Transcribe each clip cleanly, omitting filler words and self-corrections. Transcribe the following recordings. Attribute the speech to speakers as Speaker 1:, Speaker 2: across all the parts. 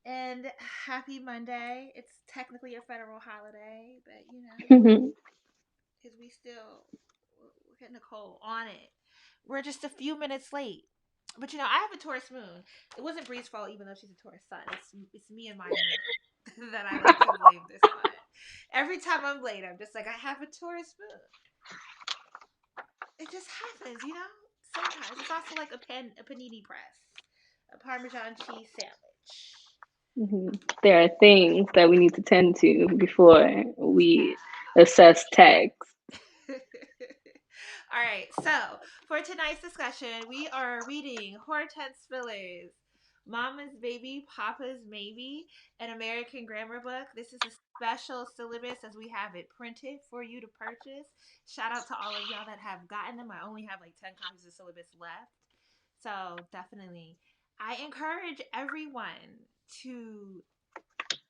Speaker 1: And happy Monday. It's technically a federal holiday, but
Speaker 2: Mhm.
Speaker 1: because we're getting a cold on it. We're just a few minutes late. But I have a Taurus moon. It wasn't Bree's fault, even though she's a Taurus sun. It's me and my moon that I like to blame this on. Every time I'm late, I'm just like, I have a Taurus moon. It just happens. Sometimes it's also like a panini press, a Parmesan cheese sandwich.
Speaker 2: Mhm. There are things that we need to tend to before we
Speaker 1: Yeah.
Speaker 2: assess text.
Speaker 1: All right. So for tonight's discussion, we are reading Hortense Spiller's Mama's Baby, Papa's Maybe, an American Grammar book. This is a special syllabus as we have it printed for you to purchase. Shout out to all of y'all that have gotten them. I only have like 10 copies of syllabus left. So definitely, I encourage everyone to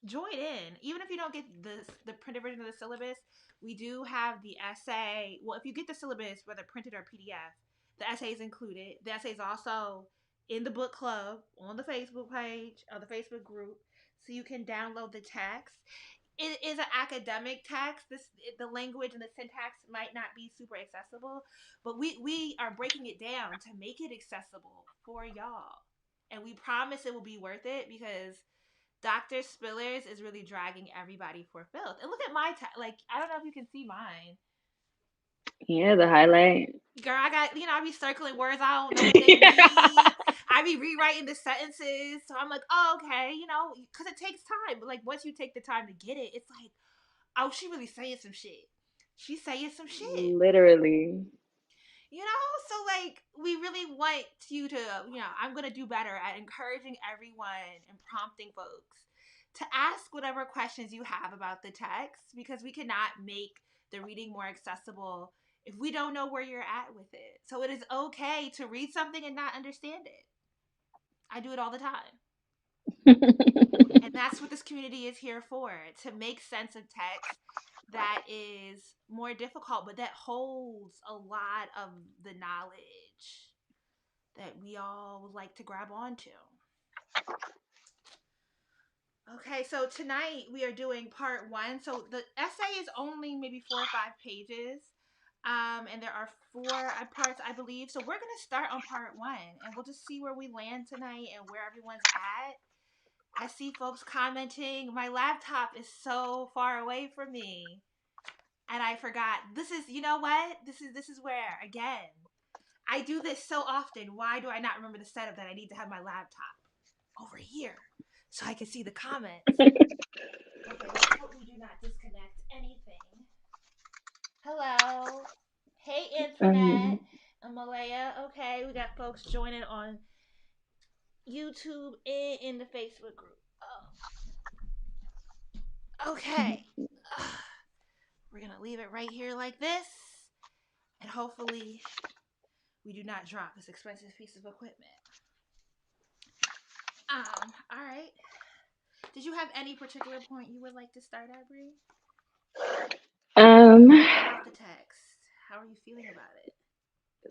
Speaker 1: join in. Even if you don't get the printed version of the syllabus, we do have the essay. Well, if you get the syllabus, whether printed or PDF, the essay is included. The essay is also in the book club on the Facebook page or the Facebook group, so you can download the text. It is an academic text. The language and the syntax might not be super accessible, but we are breaking it down to make it accessible for y'all, and we promise it will be worth it because Dr. Spillers is really dragging everybody for filth. And look at my like I don't know if you can see mine.
Speaker 2: Yeah, the highlight.
Speaker 1: Girl, I got I be circling words I don't know what they mean. I be rewriting the sentences, so I'm like, oh okay, because it takes time. But like once you take the time to get it, it's like, oh, she really saying some shit. She's saying some shit.
Speaker 2: Literally.
Speaker 1: So like we really want you to, I'm gonna do better at encouraging everyone and prompting folks to ask whatever questions you have about the text because we cannot make the reading more accessible if we don't know where you're at with it. So it is okay to read something and not understand it. I do it all the time. And that's what this community is here for, to make sense of text that is more difficult, but that holds a lot of the knowledge that we all would like to grab onto. Okay, so tonight we are doing part one. So the essay is only maybe 4 or 5 pages. And there are four parts, I believe. So we're gonna start on part one, and we'll just see where we land tonight and where everyone's at. I see folks commenting. My laptop is so far away from me, and I forgot. This is, you know what? This is where again I do this so often. Why do I not remember the setup that I need to have my laptop over here so I can see the comments? Okay, let's hope we do not disconnect anything. Hello. Hey,
Speaker 2: um,
Speaker 1: Internet. I'm Malaya. Okay, we got folks joining on YouTube and in the Facebook group. Oh, okay. We're going to leave it right here like this. And hopefully, we do not drop this expensive piece of equipment. All right. Did you have any particular point you would like to start at, Bree?
Speaker 2: um,
Speaker 1: About the text. How are you feeling about it?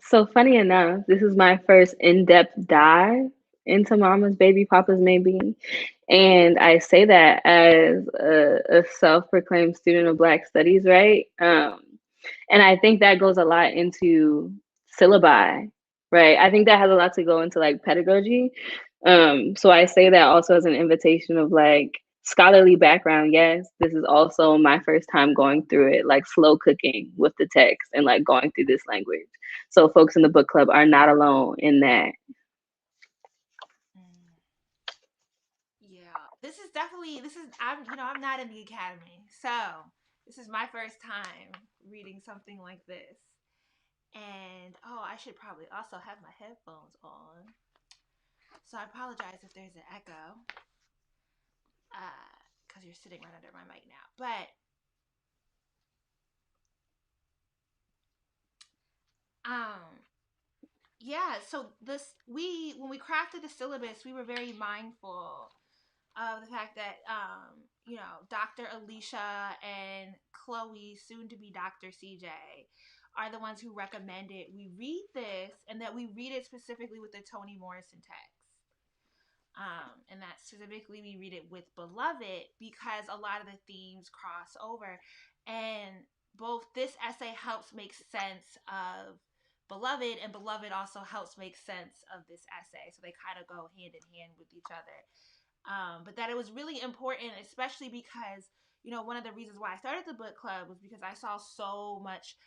Speaker 2: so funny enough, this is my first in-depth dive into Mama's Baby, Papa's Maybe. And I say that as a self-proclaimed student of Black Studies, right? And I think that goes a lot into syllabi, right? I think that has a lot to go into like pedagogy. So I say that also as an invitation of like scholarly background. Yes, this is also my first time going through it, like slow cooking with the text and like going through this language. So folks in the book club are not alone in that.
Speaker 1: Mm, yeah, I'm not in the academy, so this is my first time reading something like this. And oh, I should probably also have my headphones on. So I apologize if there's an echo, because you're sitting right under my mic now. But um, yeah. So this we when we crafted the syllabus, we were very mindful of the fact that Dr. Alicia and Chloe, soon to be Dr. CJ, are the ones who recommended we read this and that we read it specifically with the Toni Morrison text. And that specifically we read it with Beloved because a lot of the themes cross over. And both this essay helps make sense of Beloved, and Beloved also helps make sense of this essay. So they kind of go hand in hand with each other. But that it was really important, especially because, one of the reasons why I started the book club was because I saw so much,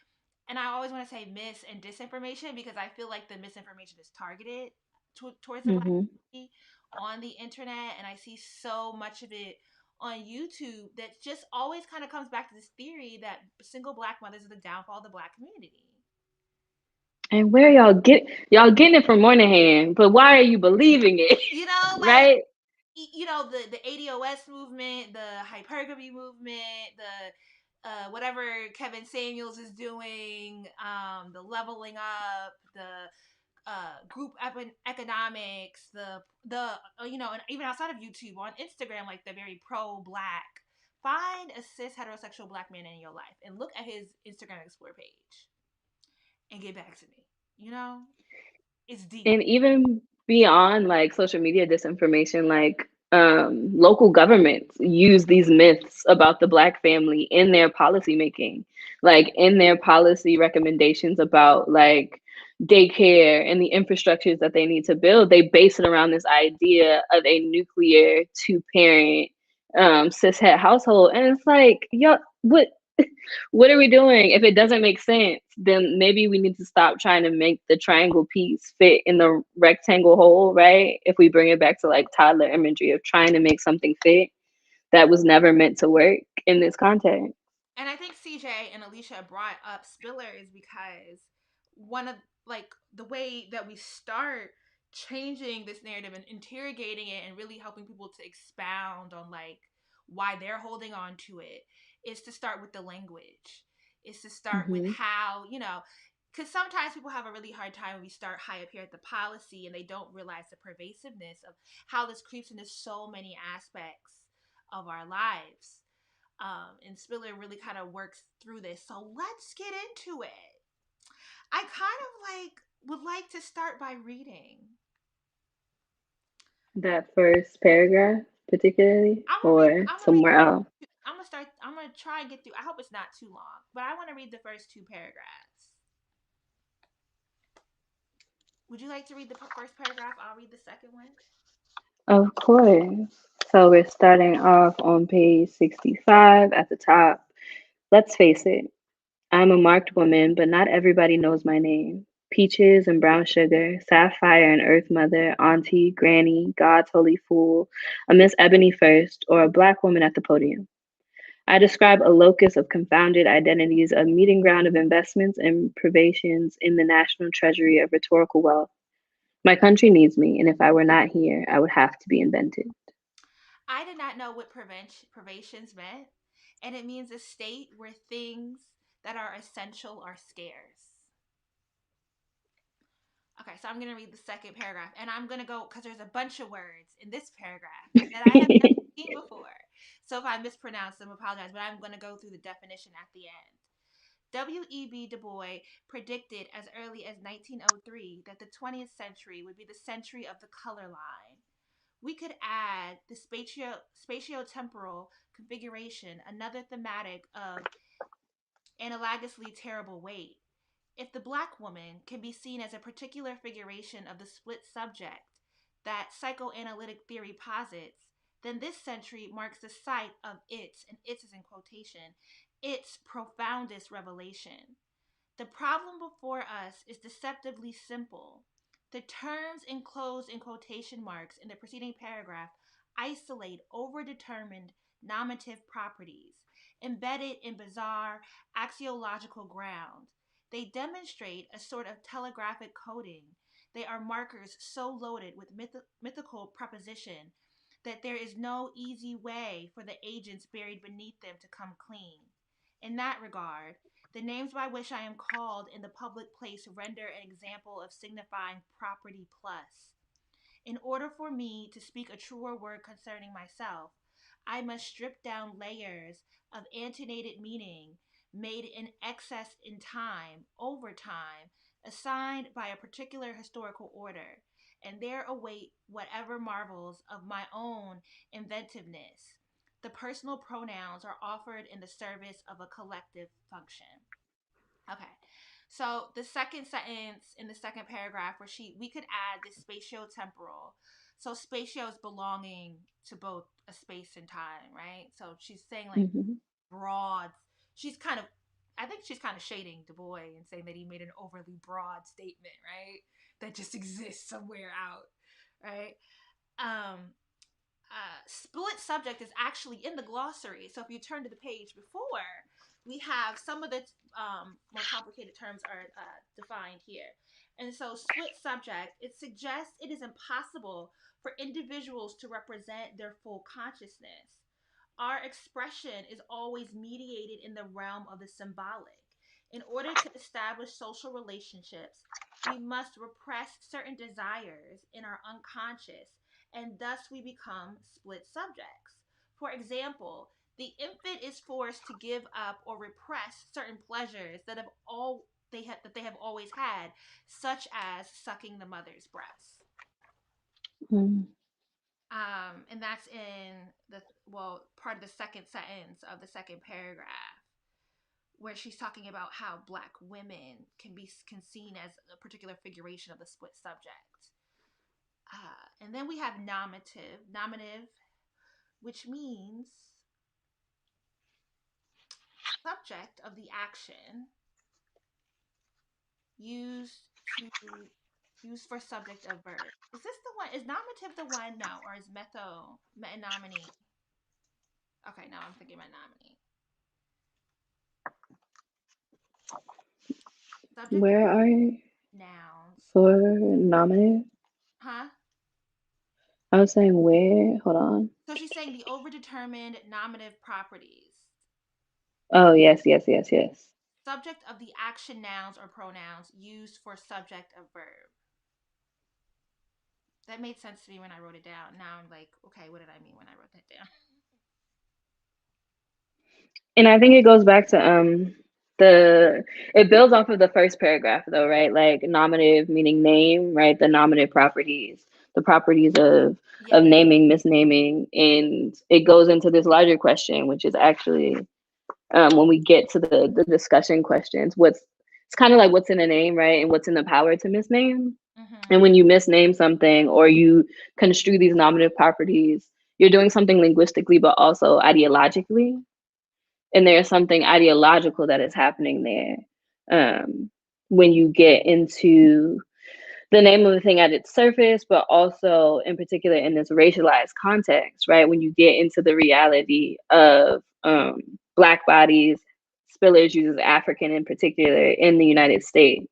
Speaker 1: and I always want to say mis and disinformation because I feel like the misinformation is targeted towards the black
Speaker 2: Hmm.
Speaker 1: community on the internet, and I see so much of it on YouTube that just always kind of comes back to this theory that single black mothers are the downfall of the black community.
Speaker 2: And where y'all getting it from Moynihan, but why are you believing it?
Speaker 1: Like,
Speaker 2: Right?
Speaker 1: the ADOS movement, the hypergamy movement, the whatever Kevin Samuels is doing, the leveling up, the group economics, and even outside of YouTube on Instagram, like the very pro black. Find a cis heterosexual black man in your life and look at his Instagram Explore page and get back to me. You know, it's deep.
Speaker 2: And even beyond like social media disinformation, like local governments use these myths about the black family in their policy making, like in their policy recommendations about like daycare and the infrastructures that they need to build. They base it around this idea of a nuclear two parent cishet household, and it's like, yo, what are we doing? If it doesn't make sense, then maybe we need to stop trying to make the triangle piece fit in the rectangle hole, right? If we bring it back to like toddler imagery of trying to make something fit that was never meant to work in this context.
Speaker 1: And I think CJ and Alicia brought up Spiller is because one of, like, the way that we start changing this narrative and interrogating it and really helping people to expound on like why they're holding on to it is to start with the language. Is to start with
Speaker 2: Hmm.
Speaker 1: how, because sometimes people have a really hard time when we start high up here at the policy and they don't realize the pervasiveness of how this creeps into so many aspects of our lives. And Spiller really kind of works through this. So let's get into it. I kind of like would like to start by reading.
Speaker 2: That first paragraph, particularly,
Speaker 1: I'm gonna read.
Speaker 2: or
Speaker 1: I'm gonna read.
Speaker 2: somewhere else.
Speaker 1: I'm gonna start. I'm gonna try and get through. I hope it's not too long, but I want to read the first two paragraphs. Would you like to read the first paragraph? I'll read the second one.
Speaker 2: Of course. So we're starting off on page 65 at the top. Let's face it, I'm a marked woman, but not everybody knows my name. Peaches and brown sugar, sapphire and earth mother, auntie, granny, God's holy fool, a Miss Ebony first, or a black woman at the podium. I describe a locus of confounded identities, a meeting ground of investments and privations in the national treasury of rhetorical wealth. My country needs me, and if I were not here, I would have to be invented.
Speaker 1: I did not know what privations meant, and it means a state where things that are essential are scarce. Okay, so I'm going to read the second paragraph, and I'm going to go because there's a bunch of words in this paragraph that I have never seen before. So if I mispronounce them, apologize, but I'm going to go through the definition at the end. W.E.B. Du Bois predicted as early as 1903 that the 20th century would be the century of the color line. We could add the spatiotemporal configuration, another thematic of analogously terrible weight. If the black woman can be seen as a particular figuration of the split subject that psychoanalytic theory posits, then this century marks the site of its, and its is in quotation, its profoundest revelation. The problem before us is deceptively simple. The terms enclosed in quotation marks in the preceding paragraph isolate overdetermined nominative properties embedded in bizarre axiological ground. They demonstrate a sort of telegraphic coding. They are markers so loaded with mythical proposition that there is no easy way for the agents buried beneath them to come clean. In that regard, the names by which I am called in the public place render an example of signifying property plus. In order for me to speak a truer word concerning myself, I must strip down layers of antenated meaning made in excess in time, over time, assigned by a particular historical order, and there await whatever marvels of my own inventiveness. The personal pronouns are offered in the service of a collective function. Okay. So the second sentence in the second paragraph where we could add the spatio-temporal. So spatio is belonging to both a space and time, right? So she's saying like
Speaker 2: Mhm.
Speaker 1: broad. She's kind of, I think she's kind of shading Du Bois and saying that he made an overly broad statement, right? That just exists somewhere out, right? Um, split subject is actually in the glossary. So if you turn to the page before, we have some of the more complicated terms are defined here. And so, split subject, it suggests it is impossible for individuals to represent their full consciousness. Our expression is always mediated in the realm of the symbolic. In order to establish social relationships, we must repress certain desires in our unconscious, and thus we become split subjects. For example, the infant is forced to give up or repress certain pleasures that they have always had, such as sucking the mother's breast.
Speaker 2: Mm.
Speaker 1: And that's in the part of the second sentence of the second paragraph, where she's talking about how black women can seen as a particular figuration of the split subject. And then we have nominative, which means subject of the action used to used for subject of verb. Is this the one? Is nominative the one? No, or is metonomy? Okay, now I'm thinking metonomy. Subject of
Speaker 2: Where are you
Speaker 1: nouns.
Speaker 2: for nominative?
Speaker 1: Huh?
Speaker 2: I was saying where. Hold on.
Speaker 1: So she's saying the overdetermined nominative properties.
Speaker 2: Oh, yes, yes, yes, yes.
Speaker 1: Subject of the action nouns or pronouns used for subject of verb. That made sense to me when I wrote it down. Now I'm like, okay, what did I mean when I wrote that down?
Speaker 2: And I think it goes back to the it builds off of the first paragraph though, right? Like nominative meaning name, right? The nominative properties, the properties
Speaker 1: Yeah.
Speaker 2: of naming, misnaming, and it goes into this larger question, which is actually when we get to the discussion questions, it's kind of like what's in a name, right? And what's in the power to misname. And
Speaker 1: Mm-hmm.
Speaker 2: when you misname something or you construe these nominative properties, you're doing something linguistically, but also ideologically, and there's something ideological that is happening there when you get into the name of the thing at its surface, but also in particular in this racialized context, right? When you get into the reality of Black bodies, Spillers uses African in particular in the United States,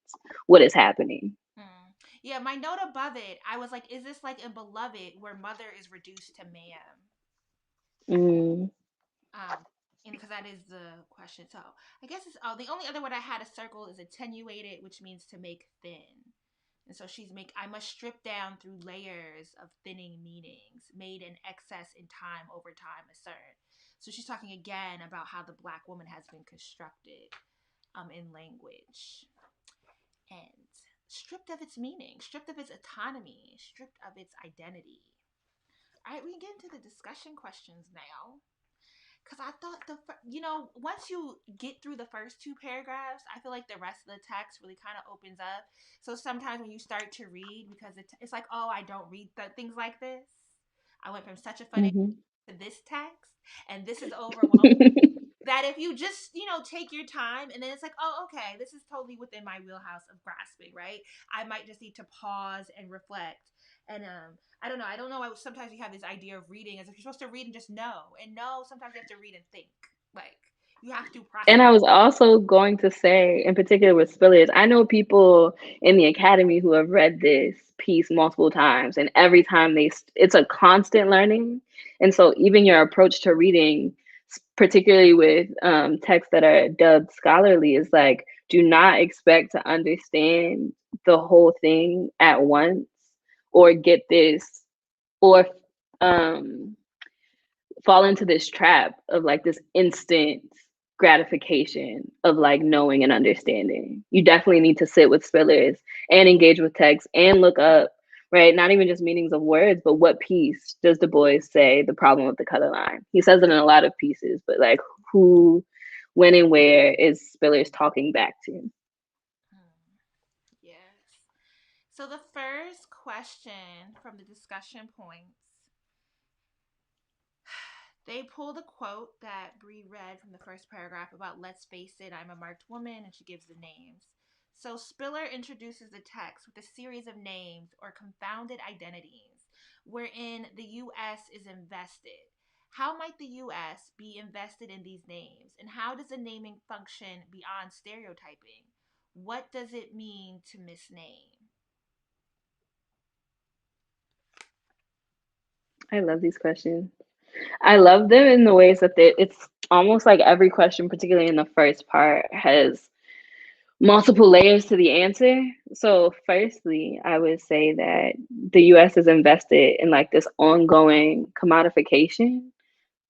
Speaker 2: what is happening?
Speaker 1: Hmm. Yeah, my note above it, I was like, is this like in Beloved where mother is reduced to ma'am?
Speaker 2: Mm,
Speaker 1: Um, and because that is the question. So I guess it's the only other word I had a circle is attenuated, which means to make thin. And so I must strip down through layers of thinning meanings, made in excess in time over time assert. So she's talking again about how the black woman has been constructed in language and stripped of its meaning, stripped of its autonomy, stripped of its identity. All right, we can get into the discussion questions now. Because I thought once you get through the first two paragraphs, I feel like the rest of the text really kind of opens up. So sometimes when you start to read, because it's like, oh, I don't read things like this. I went from such a funny
Speaker 2: mhm.
Speaker 1: to this text, and this is overwhelming. That if you just take your time, and then it's like, oh, okay, this is totally within my wheelhouse of grasping, right? I might just need to pause and reflect. And I don't know, sometimes you have this idea of reading as if you're supposed to read and just know, and no, sometimes you have to read and think, like you have to process.
Speaker 2: And I was also going to say, in particular with Spillage, I know people in the academy who have read this piece multiple times, and every time it's a constant learning. And so, even your approach to reading, particularly with texts that are dubbed scholarly, is like, do not expect to understand the whole thing at once or get this, or um, fall into this trap of like this instant gratification of like knowing and understanding. You definitely need to sit with spillers and engage with text and look up right? Not even just meanings of words, but what piece does Du Bois say the problem with the color line? He says it in a lot of pieces, but like who, when, and where is Spiller's talking back to?
Speaker 1: Mm, yes. So the first question from the discussion points, they pulled a quote that Bree read from the first paragraph about "Let's face it, I'm a marked woman," and she gives the names. So Spiller introduces the text with a series of names or confounded identities wherein the US is invested. How might the US be invested in these names? And how does the naming function beyond stereotyping? What does it mean to misname?
Speaker 2: I love these questions. I love them in the ways that it's almost like every question, particularly in the first part, has multiple layers to the answer. So, firstly, I would say that the US is invested in like this ongoing commodification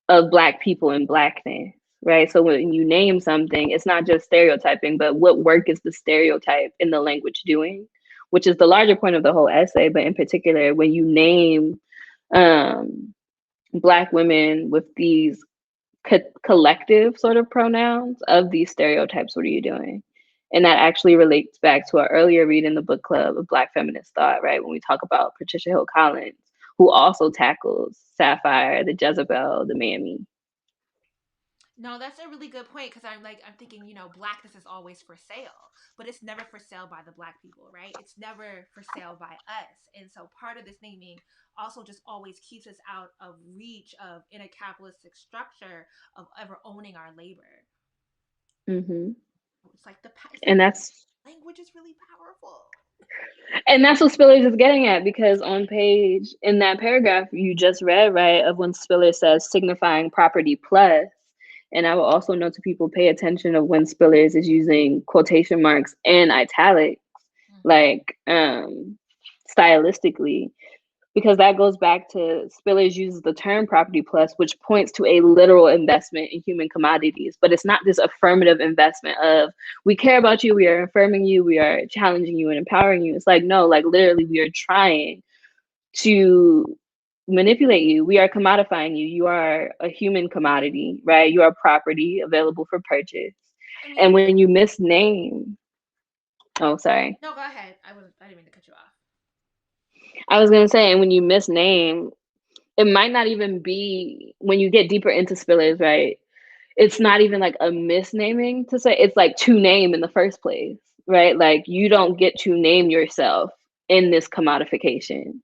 Speaker 2: of Black people and Blackness, right? So, when you name something, it's not just stereotyping, but what work is the stereotype in the language doing, which is the larger point of the whole essay. But in particular, when you name um, Black women with these collective sort of pronouns of these stereotypes, what are you doing? And that actually relates back to our earlier read in the book club of Black feminist thought, right? When we talk about Patricia Hill Collins, who also tackles Sapphire, the Jezebel, the Mammy.
Speaker 1: No, that's a really good point because I'm thinking, blackness is always for sale, but it's never for sale by the black people, right? It's never for sale by us. And so part of this naming also just always keeps us out of reach of in a capitalistic structure of ever owning our labor.
Speaker 2: Hmm.
Speaker 1: It's like
Speaker 2: And that's
Speaker 1: language is really powerful.
Speaker 2: and that's what Spillers is getting at, because on page in that paragraph you just read, right, of when Spiller says signifying property plus, and I will also note to people pay attention of when Spillers is using quotation marks and italics,
Speaker 1: Mm-hmm.
Speaker 2: like stylistically, because that goes back to Spillers uses the term property plus, which points to a literal investment in human commodities. But it's not this affirmative investment of we care about you, we are affirming you, we are challenging you and empowering you. It's like, no, like literally we are trying to manipulate you. We are commodifying you. You are a human commodity, right? You are property available for purchase.
Speaker 1: I
Speaker 2: And
Speaker 1: mean,
Speaker 2: when you misname, oh, sorry.
Speaker 1: no, go ahead. I didn't mean to cut you off.
Speaker 2: I was gonna say, and when you misname, it might not even be when you get deeper into Spillers, right? It's not even like a misnaming to say, it's like to name in the first place, right? Like you don't get to name yourself in this commodification.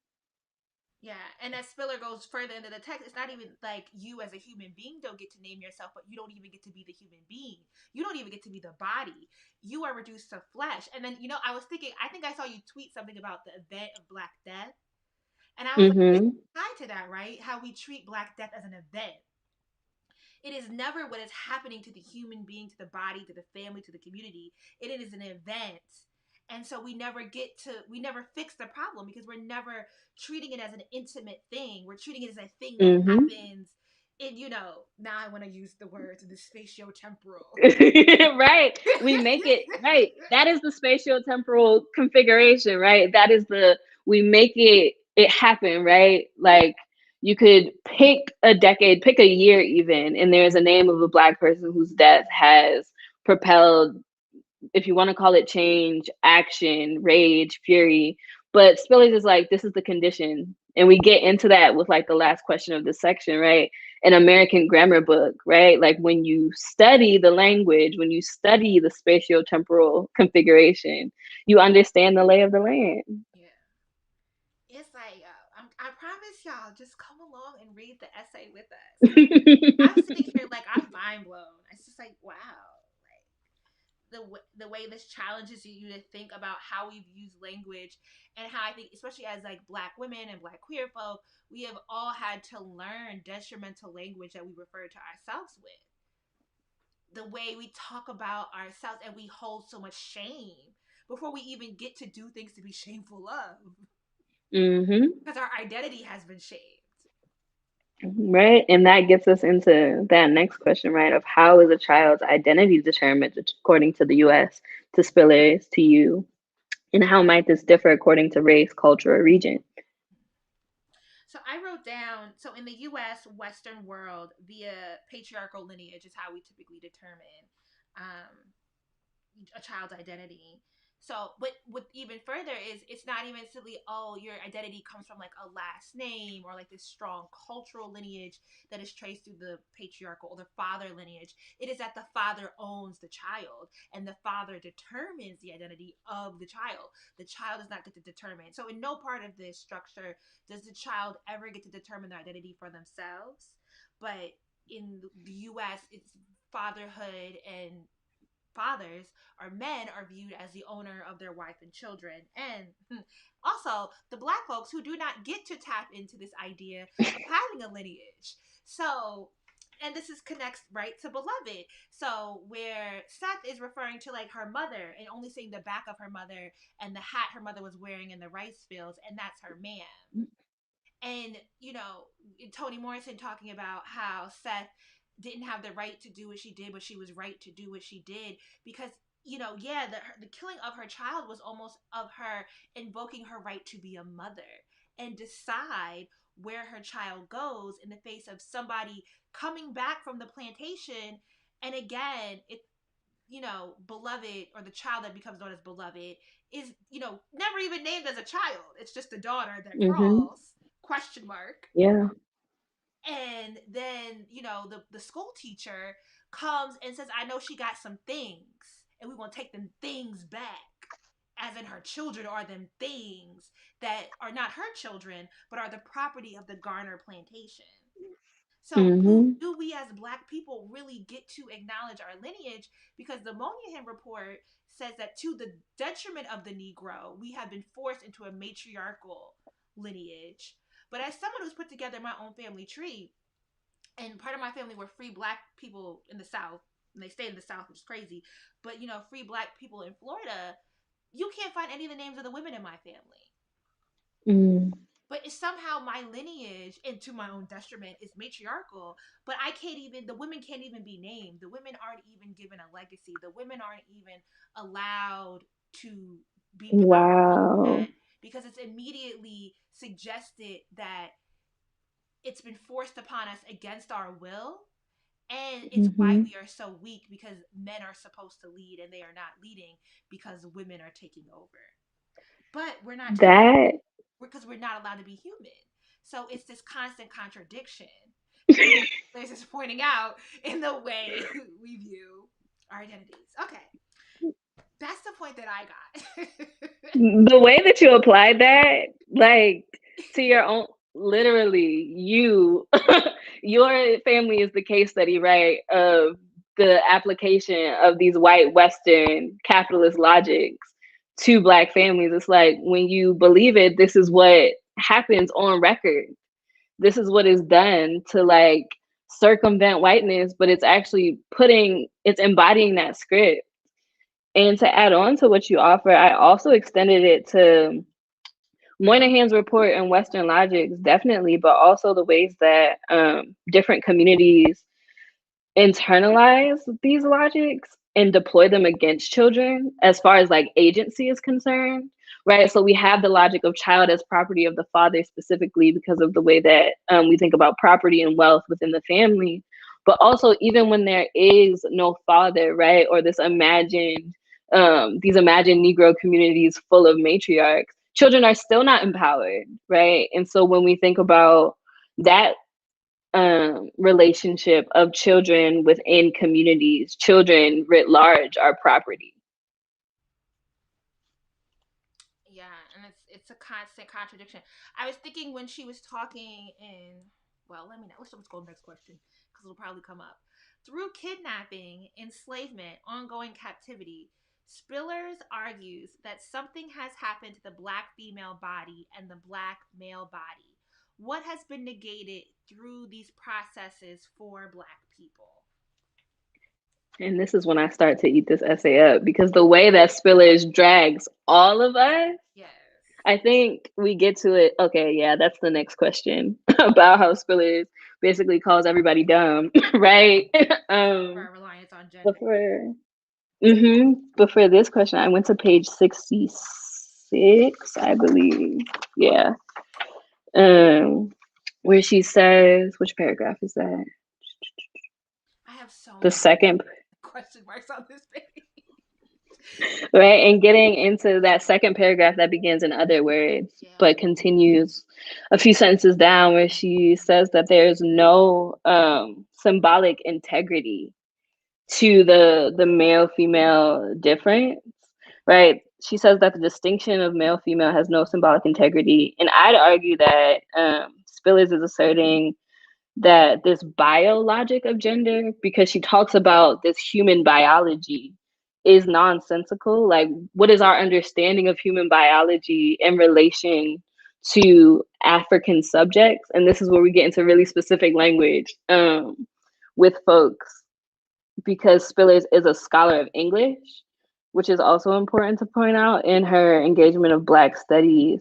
Speaker 1: Yeah, and as Spiller goes further into the text, it's not even like you as a human being don't get to name yourself, but you don't even get to be the human being. You don't even get to be the body. You are reduced to flesh. And then, I was thinking, I think I saw you tweet something about the event of Black Death. And I was like, it's
Speaker 2: Mm-hmm.
Speaker 1: tied to that, right? How we treat Black Death as an event. It is never what is happening to the human being, to the body, to the family, to the community. It is an event. And so we never fix the problem because we're never treating it as an intimate thing. We're treating it as a thing that
Speaker 2: Mm-hmm.
Speaker 1: happens in, now I want to use the words the spatio-temporal.
Speaker 2: Right. We make it right. That is the spatial temporal configuration, right? That is the we make it happen, right? Like you could pick a decade, pick a year even, and there's a name of a Black person whose death has propelled, if you want to call it change, action, rage, fury. But Spillers is like, this is the condition. And we get into that with like the last question of this section, right? An American grammar book, right? Like when you study the language, when you study the spatio-temporal configuration, you understand the lay of the land.
Speaker 1: Yeah. It's like, I promise y'all, just come along and read the essay with us. Because I'm sitting here like, I'm mind blown. It's just like, wow. Like, the way this challenges you to think about how we've used language and how I think especially as like black women and black queer folk we have all had to learn detrimental language that we refer to ourselves with, the way we talk about ourselves and we hold so much shame before we even get to do things to be shameful of
Speaker 2: Mm-hmm.
Speaker 1: because our identity has been shamed.
Speaker 2: Right. And that gets us into that next question, right? Of how is a child's identity determined according to the US, to Spillers, to you. And how might this differ according to race, culture, or region?
Speaker 1: So I wrote down, so in the US, Western world, via patriarchal lineage is how we typically determine um, a child's identity. So, but what even further is it's not even simply, oh, your identity comes from like a last name or like this strong cultural lineage that is traced through the patriarchal or the father lineage. It is that the father owns the child and the father determines the identity of the child. The child does not get to determine. So, in no part of this structure does the child ever get to determine their identity for themselves. But in the US, it's fatherhood and fathers or men are viewed as the owner of their wife and children. And also the black folks who do not get to tap into this idea of having a lineage. So, and this is connects right to beloved. So where Seth is referring to like her mother and only seeing the back of her mother and the hat her mother was wearing in the rice fields, and that's her man. And Toni Morrison talking about how Seth didn't have the right to do what she did, but she was right to do what she did because yeah, the killing of her child was almost of her invoking her right to be a mother and decide where her child goes in the face of somebody coming back from the plantation. And again, it beloved, or the child that becomes known as beloved, is never even named as a child. It's just a daughter that
Speaker 2: Mm-hmm.
Speaker 1: crawls, question mark.
Speaker 2: Yeah.
Speaker 1: And then the school teacher comes and says, I know she got some things and we want to take them things back, as in her children are them things that are not her children but are the property of the Garner plantation. So
Speaker 2: Mm-hmm.
Speaker 1: do we as black people really get to acknowledge our lineage? Because the Moynihan report says that to the detriment of the Negro, we have been forced into a matriarchal lineage. But as someone who's put together my own family tree, and part of my family were free black people in the South, and they stayed in the South, which is crazy. But free black people in Florida, you can't find any of the names of the women in my family.
Speaker 2: Mm.
Speaker 1: But it's somehow my lineage, and to my own detriment, is matriarchal. But I can't even, the women can't even be named. The women aren't even given a legacy. The women aren't even allowed to be powerful
Speaker 2: Wow.
Speaker 1: yet, because it's immediately suggested that it's been forced upon us against our will. And it's why
Speaker 2: Mm-hmm.
Speaker 1: we are so weak, because men are supposed to lead and they are not leading because women are taking over. But we're not taking
Speaker 2: That.
Speaker 1: because we're not allowed to be human. So it's this constant contradiction that Liz is pointing out in the way we view our identities. Okay, that's the point that I got.
Speaker 2: The way that you applied that, like, to your own, literally, your family is the case study, right, of the application of these white Western capitalist logics to black families. It's like when you believe it, this is what happens on record. This is what is done to like circumvent whiteness, but it's embodying that script. And to add on to what you offer, I also extended it to Moynihan's report and Western logics, definitely, but also the ways that different communities internalize these logics and deploy them against children as far as like agency is concerned, right? So we have the logic of child as property of the father specifically because of the way that we think about property and wealth within the family. But also, even when there is no father, right, or these imagined Negro communities full of matriarchs, children are still not empowered, right? And so when we think about that relationship of children within communities, children writ large are property.
Speaker 1: Yeah, and it's a constant contradiction. I was thinking when she was talking in, well, let me know. Let's go to the next question because it'll probably come up. Through kidnapping, enslavement, ongoing captivity, Spillers argues that something has happened to the black female body and the black male body. What has been negated through these processes for black people?
Speaker 2: And this is when I start to eat this essay up because the way that Spillage drags all of us,
Speaker 1: Yes.
Speaker 2: I think we get to it. Okay, yeah, that's the next question about how Spillage basically calls everybody dumb, right?
Speaker 1: For our
Speaker 2: um,
Speaker 1: reliance on gender.
Speaker 2: but for but for this question, I went to page 66. 66, I believe. Yeah. Um, where she says, which paragraph is that?
Speaker 1: I have so
Speaker 2: The
Speaker 1: many
Speaker 2: second,
Speaker 1: question marks on this page.
Speaker 2: right? And getting into that second paragraph that begins in other words,
Speaker 1: Yeah.
Speaker 2: but continues a few sentences down where she says that there's no symbolic integrity to the male female difference, right? She says that the distinction of male female has no symbolic integrity, and I'd argue that Spillers is asserting that this biologic of gender, because she talks about this human biology, is nonsensical. Like, what is our understanding of human biology in relation to African subjects? And this is where we get into really specific language with folks, because Spillers is a scholar of English, which is also important to point out in her engagement of Black studies.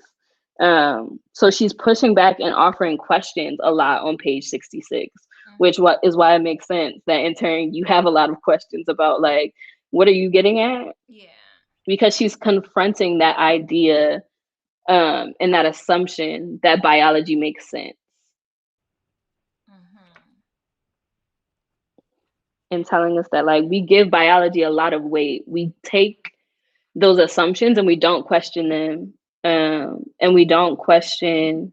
Speaker 2: So she's pushing back and offering questions a lot on page 66, which
Speaker 1: Mm-hmm.
Speaker 2: what is why it makes sense that in turn you have a lot of questions about, like, what are you getting at?
Speaker 1: Yeah.
Speaker 2: Because she's confronting that idea and that assumption that biology makes sense,
Speaker 1: Mm-hmm.
Speaker 2: and telling us that, like, we give biology a lot of weight. We take those assumptions and we don't question them, and we don't question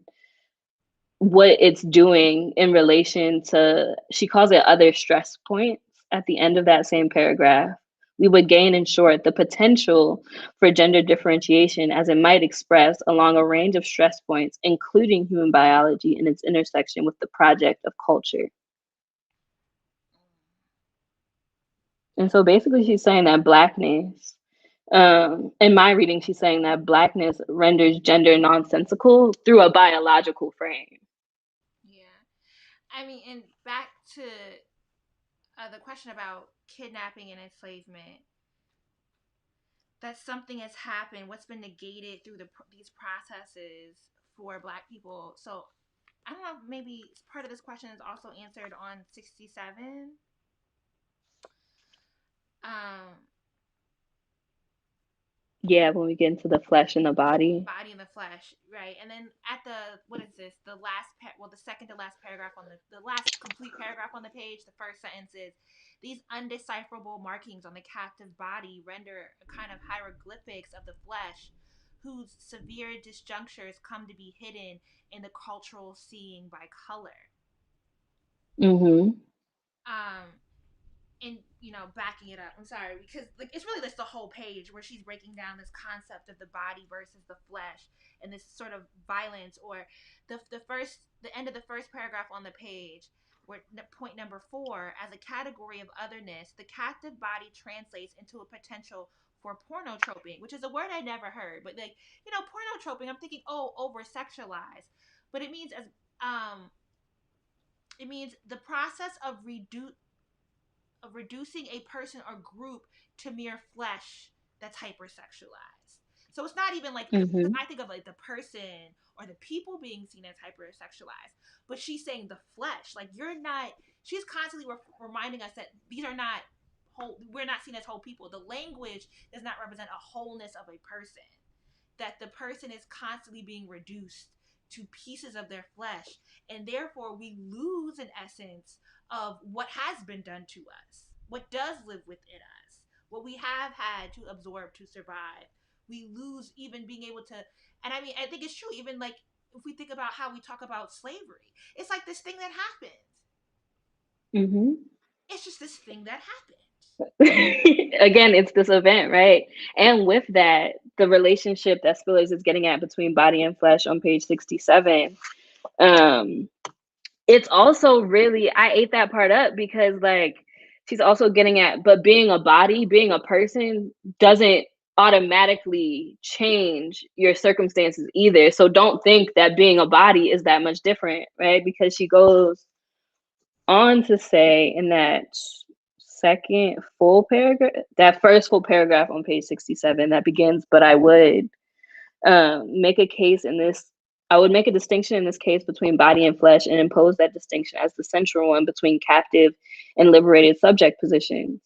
Speaker 2: what it's doing in relation to, she calls it, other stress points at the end of that same paragraph. We would gain, in short, the potential for gender differentiation as it might express along a range of stress points, including human biology and its intersection with the project of culture. And so basically she's saying that blackness, in my reading, she's saying that blackness renders gender nonsensical through a biological frame.
Speaker 1: Yeah. I mean, and back to the question about kidnapping and enslavement, that something has happened, what's been negated through these processes for Black people. So I don't know, maybe part of this question is also answered on 67. Um,
Speaker 2: Yeah, when we get into the flesh and the body.
Speaker 1: body and the flesh, right? And then at the, what is this? The last well, the second to last paragraph on the last complete paragraph on the page. The first sentence is, these undecipherable markings on the captive body render a kind of hieroglyphics of the flesh, whose severe disjunctures come to be hidden in the cultural seeing by color.
Speaker 2: Mm-hmm.
Speaker 1: Um, and backing it up, I'm sorry, because like it's really just the whole page where she's breaking down this concept of the body versus the flesh, and this sort of violence, or the end of the first paragraph on the page, where point number 4, as a category of otherness, the captive body translates into a potential for pornotroping, which is a word I never heard, but like, pornotroping, I'm thinking, oh, over sexualized, but it means the process of reducing a person or group to mere flesh that's hypersexualized. So it's not even like
Speaker 2: Mm-hmm.
Speaker 1: I think of like the person or the people being seen as hypersexualized, but she's saying the flesh. Like, you're not. She's constantly reminding us that these are not whole. We're not seen as whole people. The language does not represent a wholeness of a person. That the person is constantly being reduced to pieces of their flesh, and therefore we lose an essence of what has been done to us, what does live within us, what we have had to absorb to survive. We lose even being able to, and I mean, I think it's true, even like if we think about how we talk about slavery, it's like this thing that happened.
Speaker 2: Mm-hmm.
Speaker 1: It's just this thing that happened.
Speaker 2: Again, it's this event, right? And with that, the relationship that Spillers is getting at between body and flesh on page 67, um, it's also really, I ate that part up because, like, she's also getting at, but being a body, being a person doesn't automatically change your circumstances either. So don't think that being a body is that much different, right? Because she goes on to say in that second full paragraph, that first full paragraph on page 67 that begins, but I would make a case in this. I would make a distinction in this case between body and flesh and impose that distinction as the central one between captive and liberated subject positions.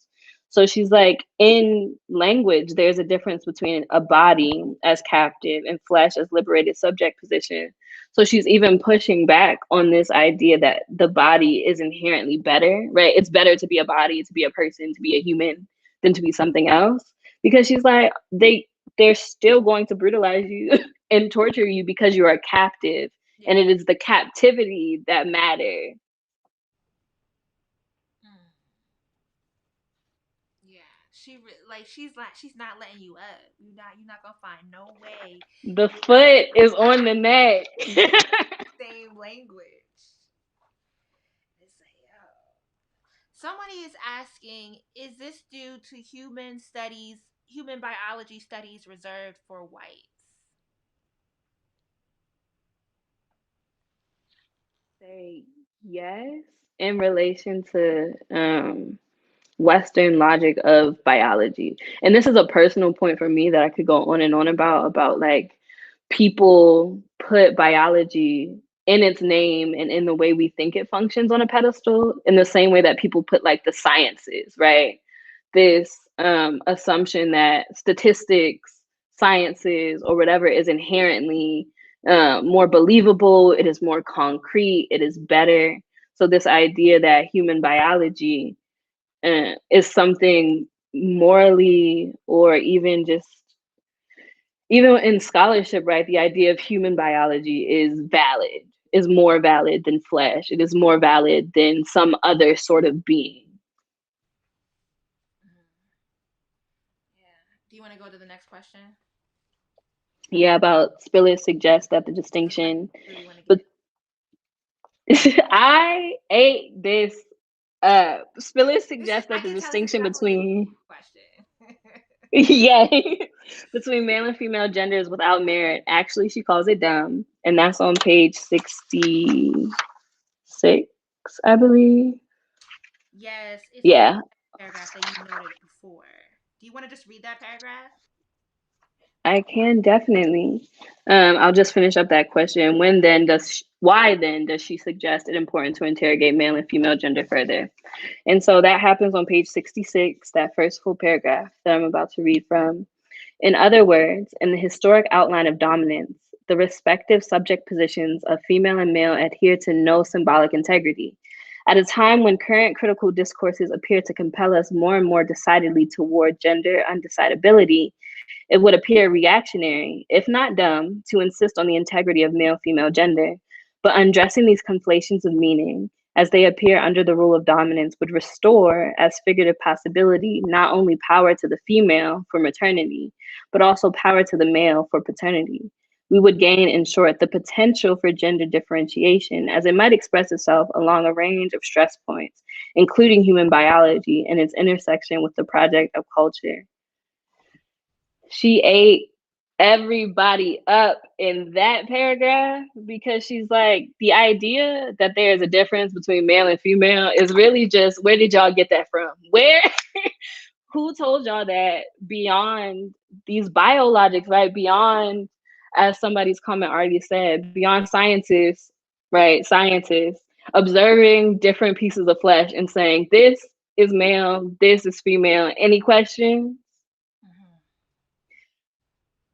Speaker 2: So she's like, in language, there's a difference between a body as captive and flesh as liberated subject position. So she's even pushing back on this idea that the body is inherently better, right? It's better to be a body, to be a person, to be a human than to be something else. Because she's like, they're still going to brutalize you and torture you because you're a captive. And
Speaker 1: Yeah.
Speaker 2: it is the captivity that matters.
Speaker 1: Mm. Yeah. She's not letting you up. You're not gonna find no way
Speaker 2: The
Speaker 1: you're not
Speaker 2: foot is on the neck.
Speaker 1: same language. It's like, yo. Somebody is asking, is this due to human biology studies reserved for whites?
Speaker 2: Say yes in relation to Western logic of biology. And this is a personal point for me that I could go on and on about like people put biology in its name and in the way we think it functions on a pedestal in the same way that people put like the sciences, right? This assumption that statistics, sciences, or whatever is inherently more believable, it is more concrete, it is better. So, this idea that human biology is something morally or even just even in scholarship, right? The idea of human biology is valid, is more valid than flesh. It is more valid than some other sort of being.
Speaker 1: Mhm. Yeah. Do you want to go to the next question?
Speaker 2: Yeah, about Spiller suggests that the
Speaker 1: That's what
Speaker 2: distinction,
Speaker 1: I really want to
Speaker 2: but
Speaker 1: get.
Speaker 2: I ate this. Spiller suggests
Speaker 1: I
Speaker 2: that the
Speaker 1: can tell this is
Speaker 2: distinction
Speaker 1: definitely a
Speaker 2: between
Speaker 1: question.
Speaker 2: yeah between male and female gender is without merit. Actually, she calls it dumb, and that's on page 66, I believe.
Speaker 1: Yes, it's in the
Speaker 2: Yeah,
Speaker 1: paragraph that you noted before. Do you want to just read that paragraph?
Speaker 2: I can definitely. I'll just finish up that question. Why then does she suggest it important to interrogate male and female gender further? And so that happens on page 66, that first full paragraph that I'm about to read from. In other words, in the historic outline of dominance, the respective subject positions of female and male adhere to no symbolic integrity. At a time when current critical discourses appear to compel us more and more decidedly toward gender undecidability, it would appear reactionary, if not dumb, to insist on the integrity of male female gender. But undressing these conflations of meaning, as they appear under the rule of dominance, would restore, as figurative possibility, not only power to the female for maternity, but also power to the male for paternity. We would gain, in short, the potential for gender differentiation as it might express itself along a range of stress points, including human biology and its intersection with the project of culture. She ate everybody up in that paragraph because she's like, the idea that there's a difference between male and female is really just, where did y'all get that from? Where who told y'all that beyond these biologics, right? Beyond, as somebody's comment already said, beyond scientists, right? Scientists observing different pieces of flesh and saying, this is male, this is female. Any questions?
Speaker 1: Mm-hmm.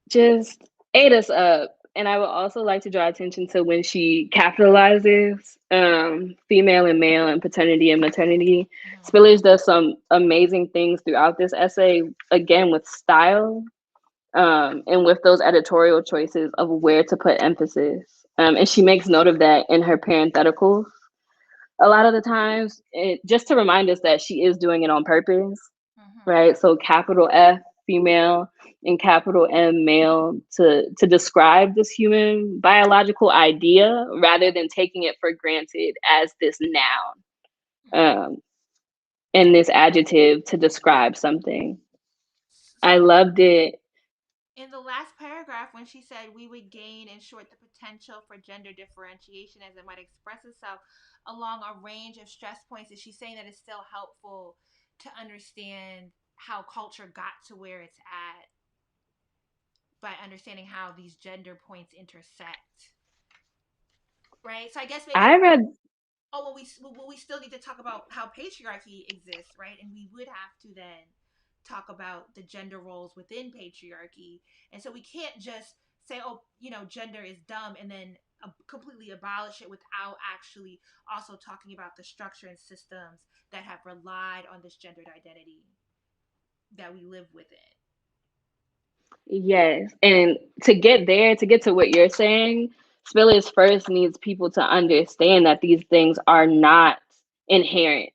Speaker 2: Just ate us up. And I would also like to draw attention to when she capitalizes female and male and paternity and maternity.
Speaker 1: Mm-hmm.
Speaker 2: Spillage does some amazing things throughout this essay, again, with style and with those editorial choices of where to put emphasis. And she makes note of that in her parentheticals a lot of the times, just to remind us that she is doing it on purpose,
Speaker 1: Mm-hmm.
Speaker 2: right? So capital F female and capital M male to describe this human biological idea rather than taking it for granted as this noun
Speaker 1: Mm-hmm.
Speaker 2: and this adjective to describe something. I
Speaker 1: So
Speaker 2: loved it.
Speaker 1: in the last paragraph, when she said we would gain, in short, the potential for gender differentiation as it might express itself along a range of stress points, is she saying that it's still helpful to understand how culture got to where it's at by understanding how these gender points intersect? Right. So I guess maybe
Speaker 2: I read.
Speaker 1: oh, well, we still need to talk about how patriarchy exists, right? And we would have to then talk about the gender roles within patriarchy. And so we can't just say, oh, gender is dumb, and then completely abolish it without actually also talking about the structure and systems that have relied on this gendered identity that we live within.
Speaker 2: Yes. And to get there, to get to what you're saying, Spillers first needs people to understand that these things are not inherent.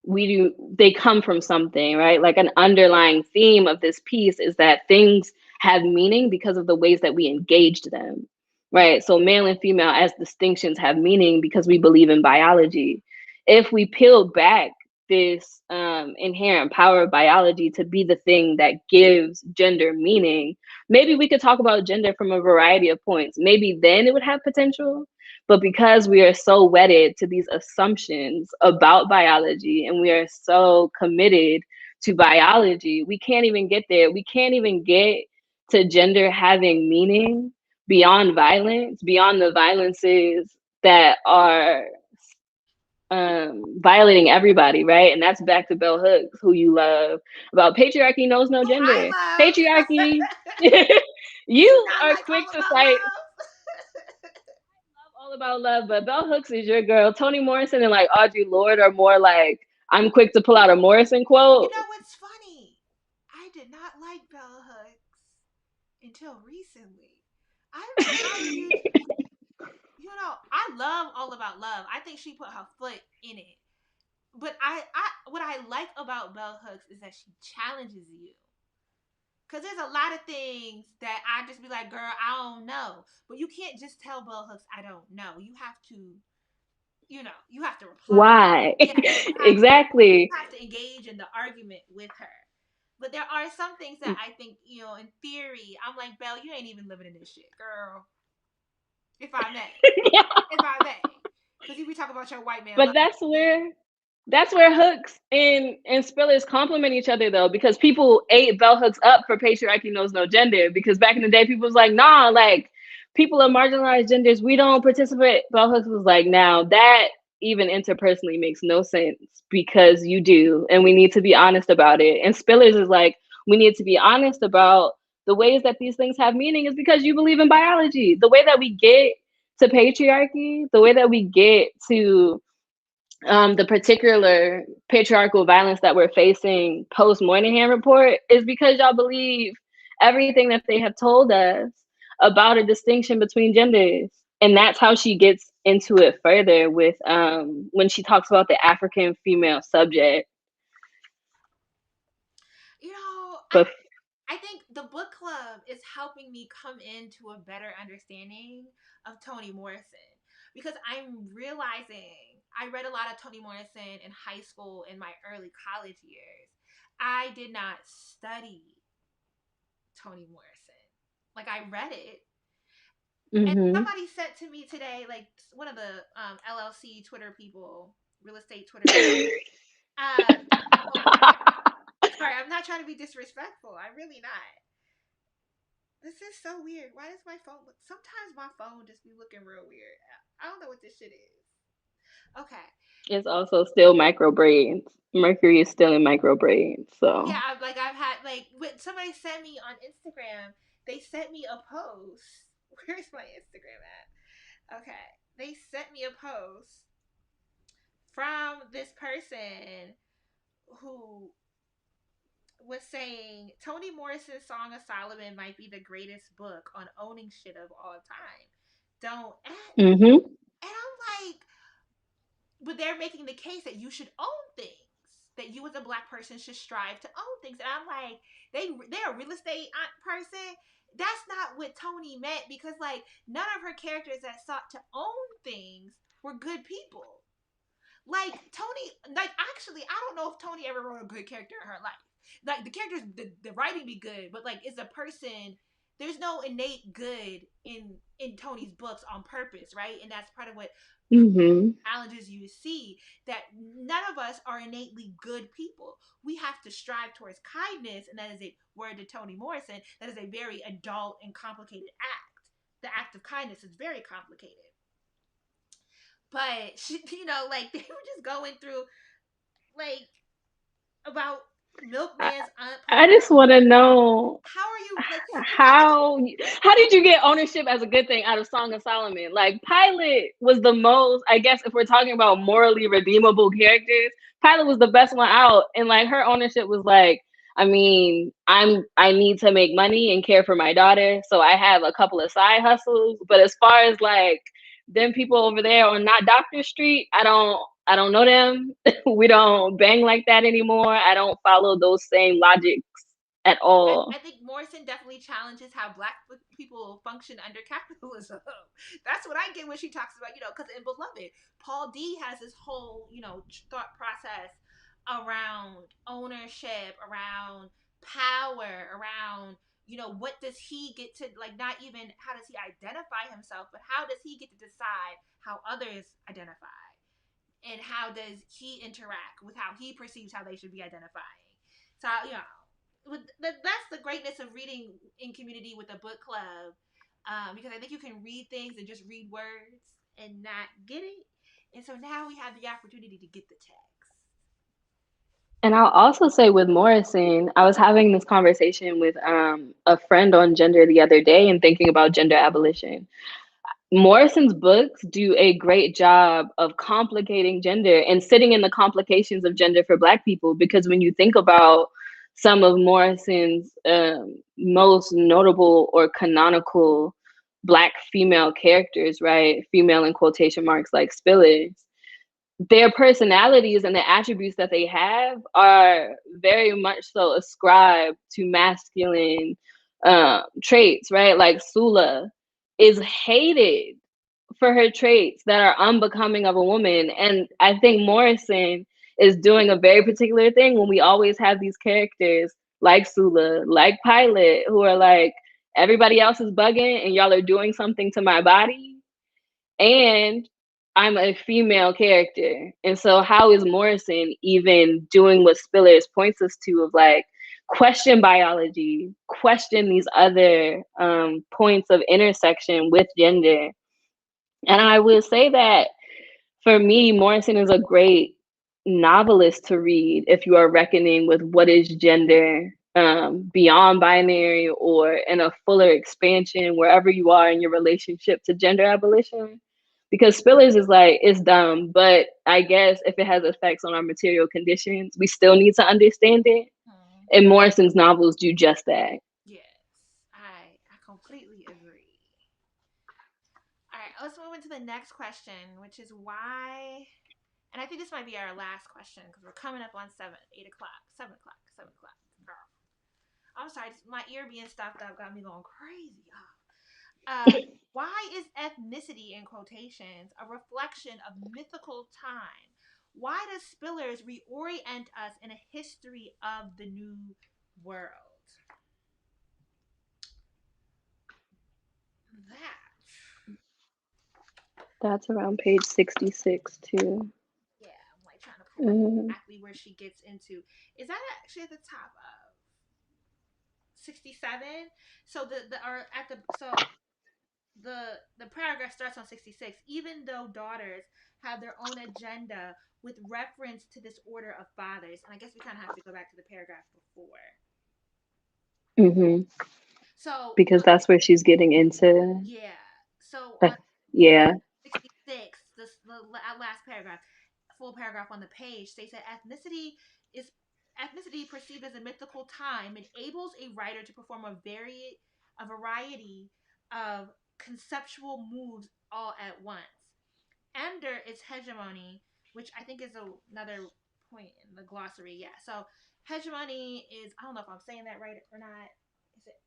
Speaker 2: They come from something, right? Like an underlying theme of this piece is that things have meaning because of the ways that we engaged them, right? So male and female as distinctions have meaning because we believe in biology. If we peel back this inherent power of biology to be the thing that gives gender meaning, maybe we could talk about gender from a variety of points. Maybe then it would have potential. But because we are so wedded to these assumptions about biology and we are so committed to biology, we can't even get there. We can't even get to gender having meaning beyond violence, beyond the violences that are violating everybody, right? And that's back to Bell Hooks, who you love, about patriarchy knows no
Speaker 1: Who I
Speaker 2: gender.
Speaker 1: love.
Speaker 2: Patriarchy,
Speaker 1: Did you
Speaker 2: you
Speaker 1: not
Speaker 2: are
Speaker 1: like
Speaker 2: quick
Speaker 1: All
Speaker 2: to
Speaker 1: About
Speaker 2: cite
Speaker 1: Love?
Speaker 2: all about love, but Bell Hooks is your girl. Toni Morrison and like Audre Lorde are more like I'm quick to pull out a Morrison
Speaker 1: You
Speaker 2: quote.
Speaker 1: know what's funny? I did not like Bell Hooks until recently. I valued, I love All About Love. I think she put her foot in it. But what I like about Bell Hooks is that she challenges you. Cause there's a lot of things that I just be like, girl, I don't know. But you can't just tell Bell Hooks I don't know. You have to reply.
Speaker 2: Why?
Speaker 1: Yes,
Speaker 2: Exactly.
Speaker 1: you have to engage in the argument with her. But there are some things that I think, in theory, I'm like, Belle, you ain't even living in this shit, girl. If I may. If I may. Because you be talking about your white man
Speaker 2: But
Speaker 1: love.
Speaker 2: that's where Hooks and Spillers complement each other though, because people ate Bell Hooks up for patriarchy knows no gender. Because back in the day, people was like, nah, like people of marginalized genders, we don't participate. Bell Hooks was like, now that even interpersonally makes no sense because you do, and we need to be honest about it. And Spillers is like, we need to be honest about the ways that these things have meaning is because you believe in biology. The way that we get to patriarchy, the way that we get to the particular patriarchal violence that we're facing post Moynihan report is because y'all believe everything that they have told us about a distinction between genders. And that's how she gets into it further with when she talks about the African female subject.
Speaker 1: You know, I
Speaker 2: But
Speaker 1: I think the book club is helping me come into a better understanding of Toni Morrison because I'm realizing I read a lot of Toni Morrison in high school in my early college years. I did not study Toni Morrison. Like I read it, and
Speaker 2: mm-hmm.
Speaker 1: somebody said to me today, like one of the LLC Twitter people, real estate Twitter people, told me, sorry, I'm not trying to be disrespectful. I'm really not. This is so weird. Why does my phone look? Sometimes my phone just be looking real weird. I don't know what this shit is. Okay.
Speaker 2: It's also still microbrains. Mercury is still in microbrains. So
Speaker 1: Yeah, I've had like when somebody sent me on Instagram, they sent me a post. Where's my Instagram at? Okay. They sent me a post from this person who was saying Toni Morrison's Song of Solomon might be the greatest book on owning shit of all time. Don't at me.
Speaker 2: mm-hmm.
Speaker 1: And I'm like, but they're making the case that you should own things, that you as a black person should strive to own things. And I'm like, they're a real estate person. That's not what Toni meant because like none of her characters that sought to own things were good people. Like Toni, like actually, I don't know if Toni ever wrote a good character in her life. Like the characters, the writing be good, but like as a person, there's no innate good in Toni's books on purpose, right? And that's part of what
Speaker 2: Mm-hmm.
Speaker 1: challenges you to see that none of us are innately good people. We have to strive towards kindness, and that is a word to Toni Morrison. That is a very adult and complicated act. The act of kindness is very complicated. But like they were just going through like about
Speaker 2: I,
Speaker 1: Milkman's Aunt
Speaker 2: I just
Speaker 1: Pearl.
Speaker 2: want to know
Speaker 1: How are you like? Because I think
Speaker 2: how did you get ownership as a good thing out of Song of Solomon? Like Pilate was the most, I guess, if we're talking about morally redeemable characters, Pilate was the best one out, and like her ownership was like, I mean, I need to make money and care for my daughter, so I have a couple of side hustles. But as far as like them people over there on not Doctor Street, I don't know them. We don't bang like that anymore. I don't follow those same logics at all.
Speaker 1: I think Morrison definitely challenges how black people function under capitalism. That's what I get when she talks about, because in Beloved, Paul D has this whole, thought process around ownership, around power, around, what does he get to, like, not even how does he identify himself, but how does he get to decide how others identify? And how does he interact with how he perceives how they should be identifying? So, that's the greatness of reading in community with a book club, because I think you can read things and just read words and not get it. And so now we have the opportunity to get the text.
Speaker 2: And I'll also say with Morrison, I was having this conversation with a friend on gender the other day and thinking about gender abolition. Morrison's books do a great job of complicating gender and sitting in the complications of gender for Black people. Because when you think about some of Morrison's most notable or canonical Black female characters, right? Female in quotation marks, like Spillers, their personalities and the attributes that they have are very much so ascribed to masculine traits, right? Like Sula is hated for her traits that are unbecoming of a woman. And I think Morrison is doing a very particular thing when we always have these characters like Sula, like Pilot, who are like, everybody else is bugging and y'all are doing something to my body. And I'm a female character. And so how is Morrison even doing what Spillers points us to of like question biology, question these other points of intersection with gender? And I will say that for me, Morrison is a great novelist to read if you are reckoning with what is gender beyond binary or in a fuller expansion wherever you are in your relationship to gender abolition. Because Spillers is like, it's dumb, but I guess if it has effects on our material conditions, we still need to understand it.
Speaker 1: Hmm.
Speaker 2: And Morrison's novels do just that.
Speaker 1: Yes, I completely agree. All right, let's move into the next question, which is why. And I think this might be our last question because we're coming up on 8 o'clock, 7 o'clock, 7 o'clock. Girl, I'm sorry, my ear being stopped up got me going crazy. Uh, why is ethnicity in quotations a reflection of mythical time? Why does Spillers reorient us in a history of the new world? That,
Speaker 2: That's around page 66 too.
Speaker 1: yeah, I'm like trying to pull up
Speaker 2: Mm-hmm.
Speaker 1: exactly where she gets into. Is that actually at the top of 67? So the or at the so the paragraph starts on 66. Even though daughters have their own agenda with reference to this order of fathers, and I guess we kind of have to go back to the paragraph before.
Speaker 2: Mm-hmm.
Speaker 1: So
Speaker 2: Because that's where she's getting into.
Speaker 1: yeah, so on
Speaker 2: That, yeah.
Speaker 1: 66, the last paragraph, full paragraph on the page states that is ethnicity perceived as a mythical time enables a writer to perform a variety of conceptual moves all at once. Under its hegemony, which I think is another point in the glossary. Yeah, so hegemony is, I don't know if I'm saying that right or not. Is it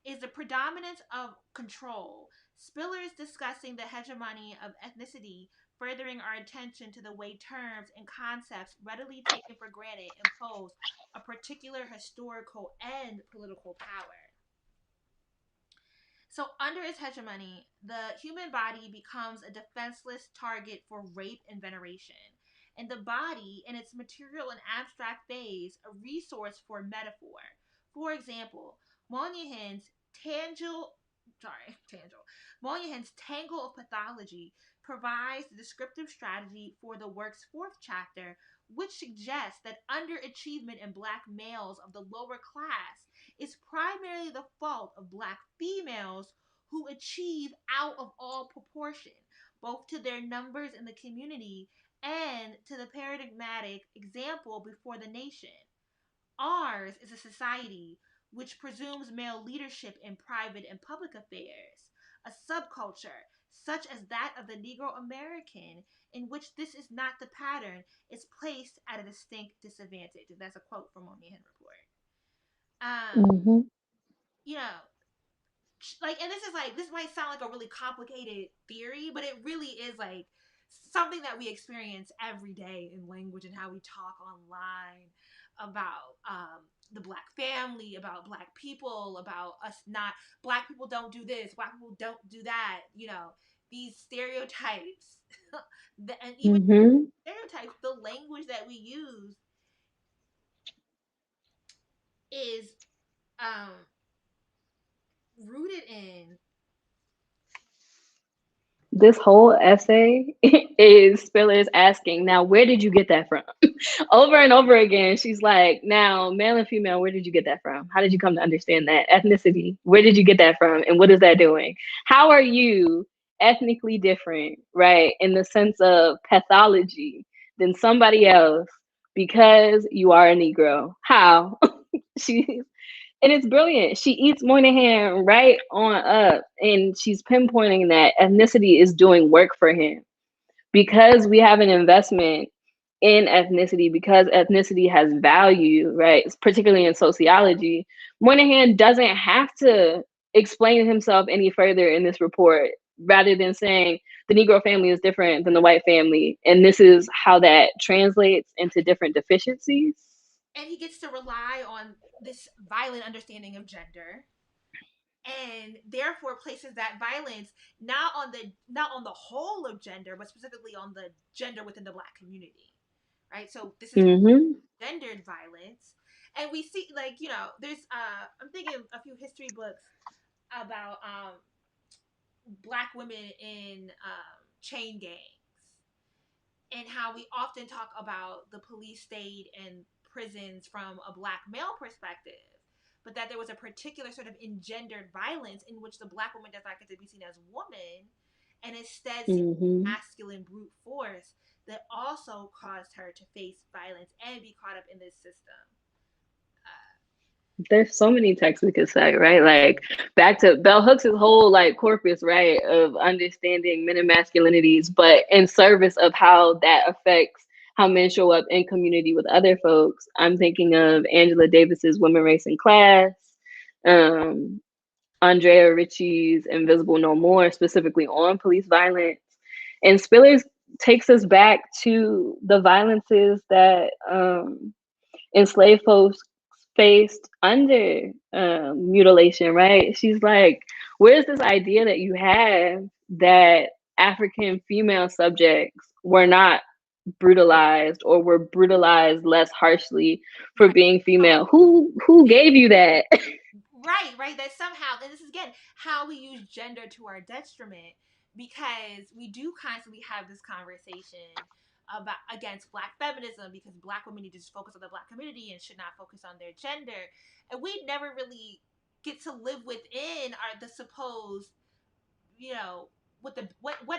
Speaker 1: is the predominance of control. Spillers discussing the hegemony of ethnicity, furthering our attention to the way terms and concepts readily taken for granted impose a particular historical and political power. So, under its hegemony, the human body becomes a defenseless target for rape and veneration, and the body, in its material and abstract phase, a resource for metaphor. For example, Moynihan's tangle, Moynihan's tangle of pathology provides the descriptive strategy for the work's fourth chapter, which suggests that underachievement in black males of the lower class is primarily the fault of black females who achieve out of all proportion, both to their numbers in the community and to the paradigmatic example before the nation. Ours is a society which presumes male leadership in private and public affairs, a subculture such as that of the Negro American, in which this is not the pattern, is placed at a distinct disadvantage. And that's a quote from Moynihan Report.
Speaker 2: Mm-hmm.
Speaker 1: You know, like, and this is like, this might sound like a really complicated theory, but it really is like something that we experience every day in language and how we talk online about the black family, about black people, about us not, black people don't do this, black people don't do that, you know, these stereotypes. And even
Speaker 2: Mm-hmm.
Speaker 1: stereotypes, the language that we use is um rooted in.
Speaker 2: This whole essay is Spiller's asking, now, where did you get that from? Over and over again, she's like, now, male and female, where did you get that from? How did you come to understand that? Ethnicity, where did you get that from? And what is that doing? How are you ethnically different, right, in the sense of pathology than somebody else because you are a Negro? How? She and it's brilliant. She eats Moynihan right on up, and she's pinpointing that ethnicity is doing work for him because we have an investment in ethnicity, because ethnicity has value, right? Particularly in sociology. Moynihan doesn't have to explain himself any further in this report, rather than saying the Negro family is different than the white family, and this is how that translates into different deficiencies.
Speaker 1: And he gets to rely on this violent understanding of gender, and therefore places that violence not on the whole of gender, but specifically on the gender within the black community, right? So this is
Speaker 2: Mm-hmm.
Speaker 1: gendered violence. And we see, like, you know, there's I'm thinking of a few history books about black women in chain gangs, and how we often talk about the police state and prisons from a black male perspective, but that there was a particular sort of engendered violence in which the black woman does not get to be seen as woman and instead seen as
Speaker 2: Mm-hmm.
Speaker 1: masculine brute force that also caused her to face violence and be caught up in this system. Uh,
Speaker 2: There's so many texts we could say, right? Like back to Bell Hooks' whole like corpus, right, of understanding men and masculinities, but in service of how that affects how men show up in community with other folks. I'm thinking of Angela Davis's Women, Race, and Class, um, Andrea Ritchie's Invisible No More, specifically on police violence. And Spillers takes us back to the violences that enslaved folks faced under mutilation, right? She's like, where's this idea that you have that African female subjects were not brutalized or were brutalized less harshly for
Speaker 1: right.
Speaker 2: being
Speaker 1: So
Speaker 2: female? Who
Speaker 1: they,
Speaker 2: gave you that?
Speaker 1: right, right, that somehow, and this is again how we use gender to our detriment, because we do constantly have this conversation about against black feminism, because black women need to just focus on the black community and should not focus on their gender, and we never really get to live within our the supposed, you know, what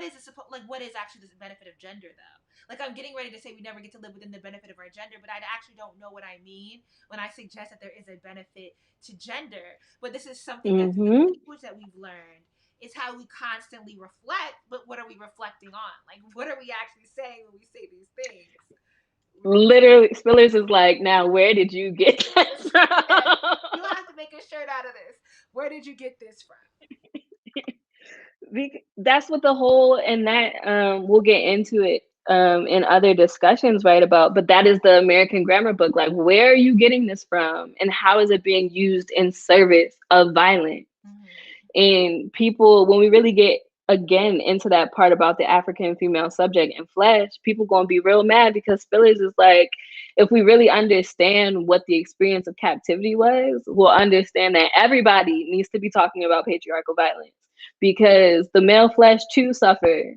Speaker 1: is it supposed, like, what is actually the benefit of gender though? Like, I'm getting ready to say we never get to live within the benefit of our gender, but I actually don't know what I mean when I suggest that there is a benefit to gender. But this is something that through the
Speaker 2: Mm-hmm.
Speaker 1: language that we've learned is how we constantly reflect. But what are we reflecting on? Like, what are we actually saying when we say these things?
Speaker 2: Literally, Spillers is like, now where did you get that
Speaker 1: You
Speaker 2: from?
Speaker 1: have to make a shirt out of this. Where did you get this from?
Speaker 2: That's what the whole, and that we'll get into it in other discussions, right, about, but that is the American grammar book. Like, where are you getting this from and how is it being used in service of violence?
Speaker 1: Mm-hmm.
Speaker 2: And people, when we really get again into that part about the African female subject and flesh, people gonna be real mad because Spillers is like, if we really understand what the experience of captivity was, we'll understand that everybody needs to be talking about patriarchal violence because the male flesh too suffers.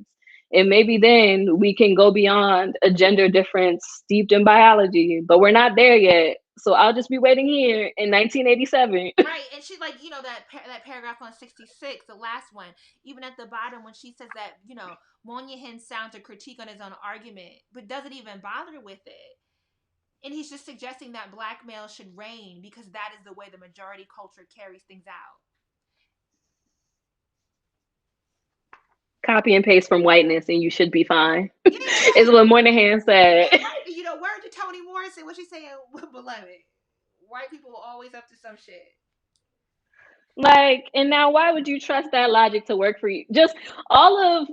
Speaker 2: And maybe then we can go beyond a gender difference steeped in biology, but we're not there yet. So I'll just be waiting here in 1987.
Speaker 1: Right, and she like that paragraph on 66, the last one, even at the bottom when she says that Moynihan sounds a critique on his own argument, but doesn't even bother with it, and he's just suggesting that black males should reign because that is the way the majority culture carries things out.
Speaker 2: Copy and paste from whiteness, and you should be fine.
Speaker 1: Yeah,
Speaker 2: Is what Moynihan said.
Speaker 1: right. Word to Toni Morrison. What she saying, beloved? White people are always up to some shit.
Speaker 2: Like, and now why would you trust that logic to work for you? Just all of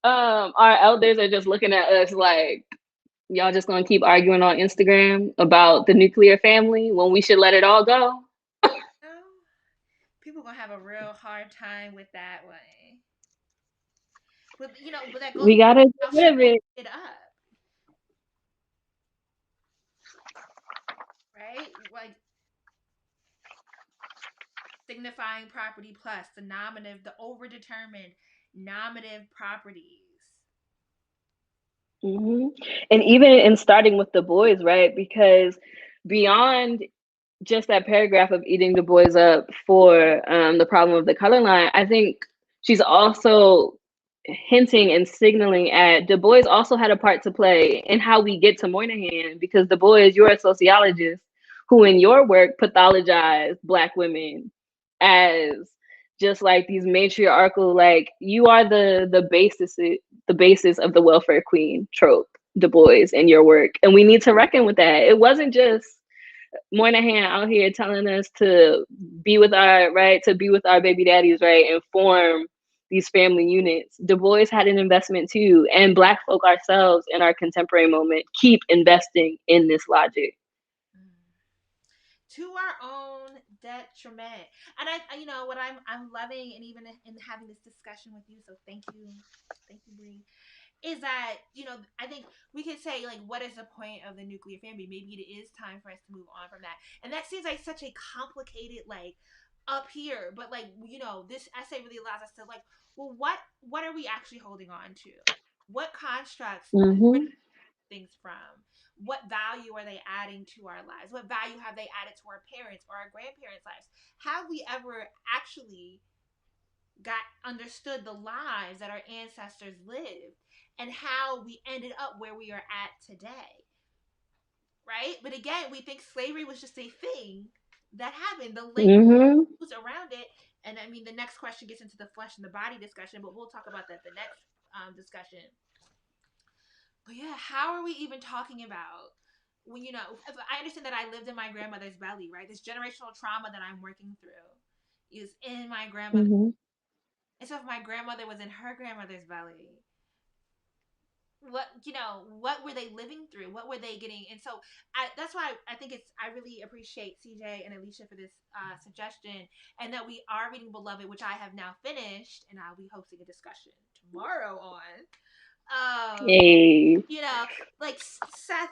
Speaker 2: our elders are just looking at us like, y'all just gonna keep arguing on Instagram about the nuclear family when we should let it all go.
Speaker 1: No, people gonna have a real hard time with that one. But that goes
Speaker 2: We gotta get
Speaker 1: how she
Speaker 2: rid of
Speaker 1: opened
Speaker 2: it.
Speaker 1: it up, right? Like signifying property plus the nominative, the overdetermined nominative properties.
Speaker 2: Hmm. And even in starting with the boys, right? Because beyond just that paragraph of eating the boys up for the problem of the color line, I think she's also hinting and signaling at Du Bois also had a part to play in how we get to Moynihan, because Du Bois, you're a sociologist who in your work pathologized Black women as just like these matriarchal, like you are the basis of the welfare queen trope, Du Bois, in your work. And we need to reckon with that. It wasn't just Moynihan out here telling us to be with our right, to be with our baby daddies, right, and form these family units. Du Bois had an investment too, and Black folk ourselves in our contemporary moment keep investing in this logic.
Speaker 1: To our own detriment. And what I'm loving, and even in having this discussion with you, so thank you, Bree, is that I think we could say like, what is the point of the nuclear family? Maybe it is time for us to move on from that, and that seems like such a complicated like up here, but like this essay really allows us to like, well, what are we actually holding on to? What constructs? Where
Speaker 2: Mm-hmm.
Speaker 1: things from? What value are they adding to our lives? What value have they added to our parents or our grandparents' lives? Have we ever actually got understood the lives that our ancestors lived and how we ended up where we are at today? Right? But again, we think slavery was just a thing that happened. The language
Speaker 2: Mm-hmm.
Speaker 1: around it, and I mean, the next question gets into the flesh and the body discussion, but we'll talk about that the next discussion. But yeah, how are we even talking about when I understand that I lived in my grandmother's belly, right? This generational trauma that I'm working through is in my grandmother.
Speaker 2: Mm-hmm.
Speaker 1: And so if my grandmother was in her grandmother's belly, what were they living through? What were they getting? And so that's why I think I really appreciate CJ and Alicia for this suggestion, and that we are reading Beloved, which I have now finished, and I'll be hosting a discussion tomorrow on.
Speaker 2: Hey.
Speaker 1: you know, like Seth,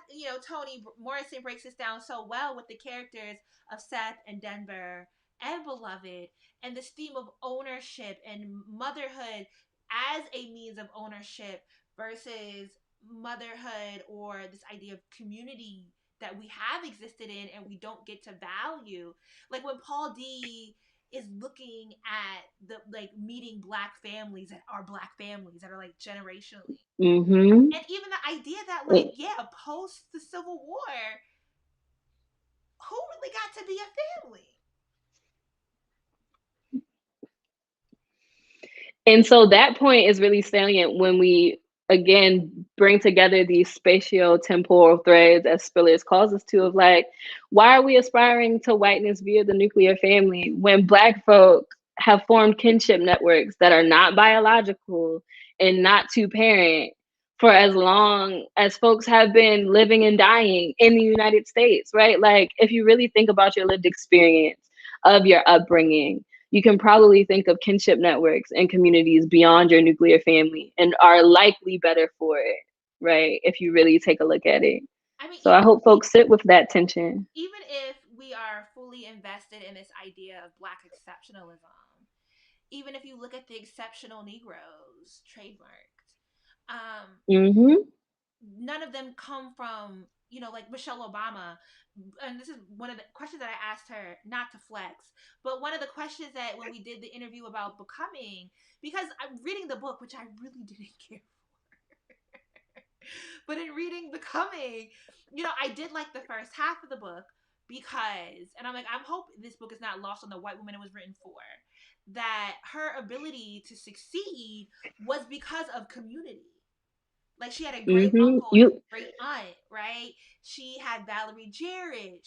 Speaker 1: Toni Morrison breaks this down so well with the characters of Seth and Denver and Beloved, and this theme of ownership and motherhood as a means of ownership versus motherhood or this idea of community that we have existed in and we don't get to value. Like when Paul D is looking at the like meeting black families that are like generationally,
Speaker 2: Mm-hmm.
Speaker 1: and even the idea that like, yeah, post the Civil War, who really got to be a family?
Speaker 2: And so that point is really salient when we again bring together these spatio-temporal threads, as Spillers calls us to, of like, why are we aspiring to whiteness via the nuclear family when Black folk have formed kinship networks that are not biological and not two parent for as long as folks have been living and dying in the United States, right? Like, if you really think about your lived experience of your upbringing, you can probably think of kinship networks and communities beyond your nuclear family and are likely better for it, right? If you really take a look at it.
Speaker 1: I mean,
Speaker 2: So I hope folks sit with that tension.
Speaker 1: even if we are fully invested in this idea of black exceptionalism, even if you look at the exceptional Negroes trademarked, Um,
Speaker 2: Mhm.
Speaker 1: None of them come from, like Michelle Obama. And this is one of the questions that I asked her, not to flex, but one of the questions that when we did the interview about becoming, because I'm reading the book, which I really didn't care, but in reading becoming, I did like the first half of the book because, and I'm like, I'm hoping this book is not lost on the white woman it was written for, that her ability to succeed was because of community. Like, she had a great
Speaker 2: Mhm.
Speaker 1: uncle and a
Speaker 2: You.
Speaker 1: great aunt, right? She had Valerie Jarrett.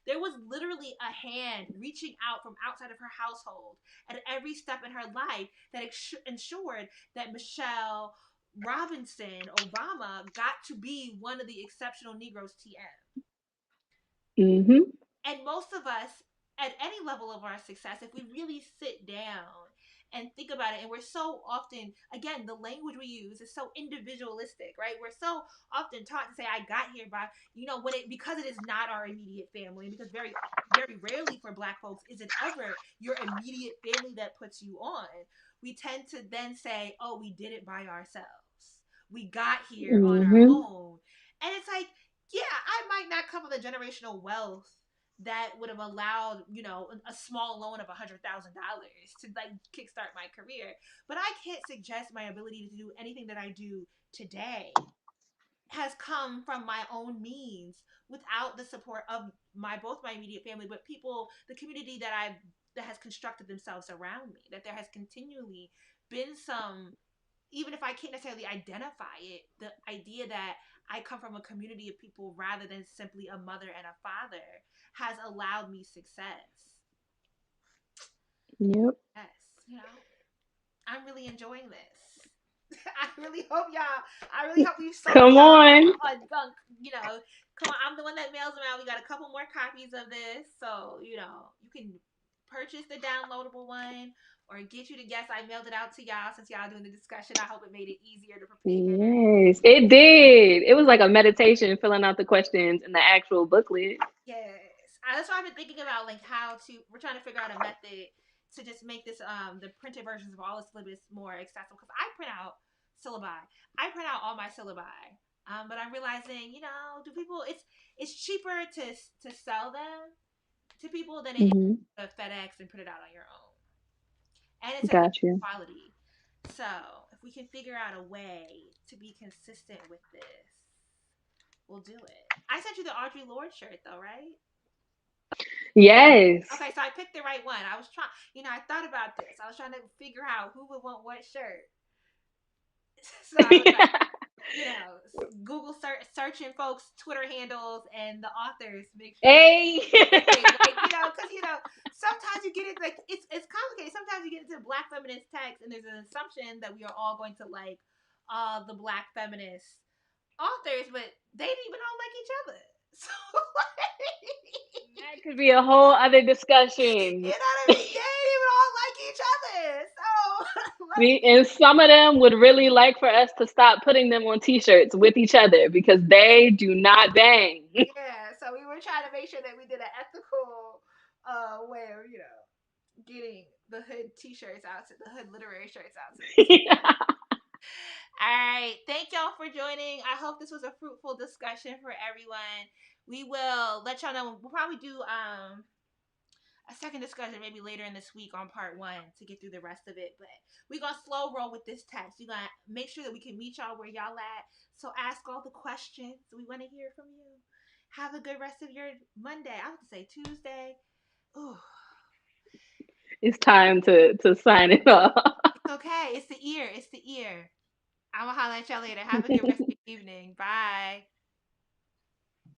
Speaker 1: There was literally a hand reaching out from outside of her household at every step in her life that ensured that Michelle Robinson Obama got to be one of the exceptional Negroes TM.
Speaker 2: Mhm.
Speaker 1: And most of us, at any level of our success, if we really sit down and think about it, and we're so often, again, the language we use is so individualistic, right? We're so often taught to say, I got here by, when because it is not our immediate family, and because very rarely for Black folks is it ever your immediate family that puts you on, we tend to then say, oh, we did it by ourselves. We got here on our
Speaker 2: Mhm.
Speaker 1: own. And it's like, yeah, I might not come with a generational wealth that would have allowed, a small loan of $100,000 to like kickstart my career. But I can't suggest my ability to do anything that I do today has come from my own means without the support of both my immediate family, but people, the community that has constructed themselves around me. That there has continually been some, even if I can't necessarily identify it, the idea that I come from a community of people rather than simply a mother and a father has allowed me success.
Speaker 2: Yep.
Speaker 1: Yes, I'm really enjoying this. I really hope we sold
Speaker 2: Come on.
Speaker 1: y'all on gunk, come on, I'm the one that mails them out. We got a couple more copies of this. So, you can purchase the downloadable one or get you to guess. I mailed it out to y'all since y'all doing the discussion. I hope it made it easier to prepare.
Speaker 2: Yes, it did. It was like a meditation filling out the questions in the actual booklet.
Speaker 1: Yes, that's what I've been thinking about, like how to. We're trying to figure out a method to just make this the printed versions of all the syllabus more accessible. Because I print out syllabi, I print out all my syllabi, but I'm realizing, do people? It's cheaper to sell them to people than it is
Speaker 2: Mhm.
Speaker 1: to FedEx and print it out on your own, and it's a
Speaker 2: Got
Speaker 1: different
Speaker 2: you.
Speaker 1: quality. So if we can figure out a way to be consistent with this, we'll do it. I sent you the Audrey Lorde shirt though, right?
Speaker 2: Yes.
Speaker 1: Okay, so I picked the right one. I was trying, I thought about this. I was trying to figure out who would want what shirt. So I was like, Google searching folks' Twitter handles and the authors, make sure that
Speaker 2: Hey.
Speaker 1: the same. Like, because sometimes you get it like it's complicated. Sometimes you get into Black feminist text, and there's an assumption that we are all going to like the Black feminist authors, but they didn't even all like each other. So
Speaker 2: That could be a whole other
Speaker 1: you
Speaker 2: discussion.
Speaker 1: know what I mean? They didn't even all like each other. So like,
Speaker 2: And some of them would really like for us to stop putting them on t-shirts with each other because they do not bang.
Speaker 1: yeah. So we were trying to make sure that we did an ethical way of, getting the hood t-shirts out to the hood literary shirts out to these. All right. Thank y'all for joining. I hope this was a fruitful discussion for everyone. We will let y'all know. We'll probably do a second discussion maybe later in this week on part one to get through the rest of it. But we're gonna slow roll with this text. We're gonna make sure that we can meet y'all where y'all at. So ask all the questions. We want to hear from you. Have a good rest of your Monday. I would say Tuesday. Ooh,
Speaker 2: It's time to sign it off.
Speaker 1: it's okay. It's the ear. It's the ear. I'm gonna holler at y'all later. Have a good rest of your evening. Bye.